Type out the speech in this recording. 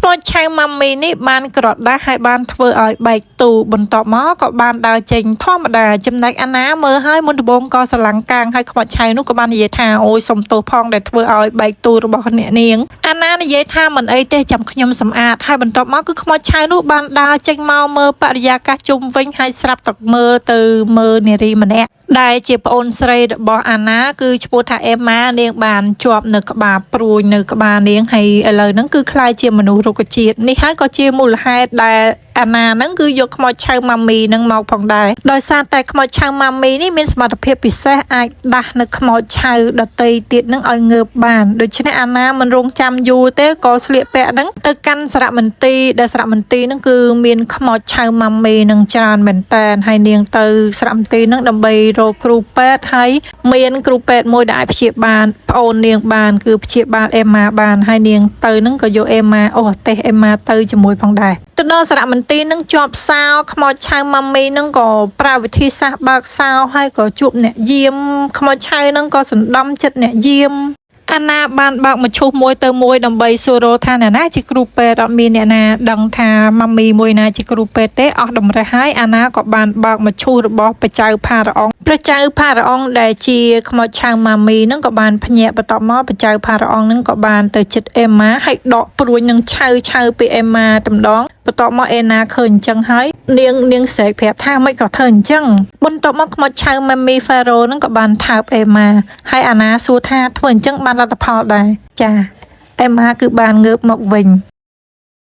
ខ្មោចឆៅម៉ាមីនេះបានក្រដាស់ឲ្យបានធ្វើឲ្យបែកទូបន្ទាប់មកក៏បានដើរចេញធម្មតាចំណែកអាណាមើលឲ្យមុនដំបូងក៏ស្រឡាំងកាងឲ្យខ្មោចឆៅនោះក៏បាននិយាយថាអូយសុំទោសផងដែលធ្វើឲ្យបែកទូរបស់អ្នកនាងអាណានិយាយថាមិនអីទេចាំខ្ញុំសម្អាតហើយបន្ទាប់មកគឺខ្មោចឆៅនោះបានដើរចេញមកមើលបរិយាកាសជុំវិញហើយស្រាប់តែមើលទៅមើលនារីម្នាក់ដែលជាប្អូនស្រីរបស់អាណាគឺឈ្មោះថាអេម៉ានាងបានជាប់នៅក្បាលព្រួយនៅក្បាលនាងហើយឥឡូវហ្នឹងគឺខ្លាយជាមនុស្សរុក្ខជាតិនេះហើយក៏ជាមូលហេតុដែលអាណាហ្នឹងគឺយកខ្មោចឆៅម៉ាមីហ្នឹងមកផងដែរដោយសារតែខ្មោចឆៅម៉ាមីនេះមានសមត្ថភាពពិសេសអាចដាស់នៅខ្មោចឆៅដតីទៀតហ្នឹងឲ្យងើបបានដូច្នេះអាណាមិនរងចាំយូរទេក៏ស្លៀកពាក់ហ្នឹងទៅកាន់សារមន្ទីរដែលសារមន្ទីរហ្នឹងគឺមានខ្មោចឆៅម៉ាមីហ្នឹងច្រើនមែនតើហើយនាងទៅសារមន្ទីរហ្នឹងដើម្បីរកគ្រូពេទ្យហើយមានគ្រូពេទ្យមួយដែលអាចព្យាបាលប្អូននាងបានគឺព្យាបាលអេម៉ាបានហើយនាងទៅហ្នឹងក៏យកអេម៉ាអូទេសអេម៉ាទៅជាមួយផងដែរទៅដល់សារមន្ទីរនឹងជាប់សោខ្មោចឆៅម៉ាមីនឹងក៏ប្រើវិធីសាស្ត្របើកសោហើយក៏ជួបអ្នកយាមខ្មោចឆៅនឹងក៏សណ្ដំចិត្តអ្នកយាមអាណាបានបើកមឈូសមួយទៅមួយដើម្បីសួរថាអ្នកណាជាគ្រូពេទ្យអត់មានអ្នកណាដឹងថាម៉ាមីមួយណាជាគ្រូពេទ្យទេអស់តម្រេះហើយអាណាក៏បានបើកមឈូសរបស់ព្រះចៅផារ៉អុងព្រះចៅផារ៉អុងដែលជាខ្មោចឆៅម៉ាមីនឹងក៏បានភ្ញាក់បន្ទាប់មកព្រះចៅផារ៉អុងនឹងក៏បានទៅជិតអេម៉ាហើយដកព្រួយនឹងឆៅពីអេម៉ាតម្ដងបន្ទាប់មកអេណាឃើញអញ្ចឹងហើយនាងស្រែកប្រាប់ថាមិនក៏ធ្វើអញ្ចឹងបន្ទាប់មកខ្មោចឆៅម៉ាមីហ្វេរ៉ូនឹងក៏បានថើបអេម៉ាហើយអាណាសួរថាធ្វើអញ្ចឹងបានលទ្ធផលដែរចាអេម៉ាគឺបានងើបមកវិញ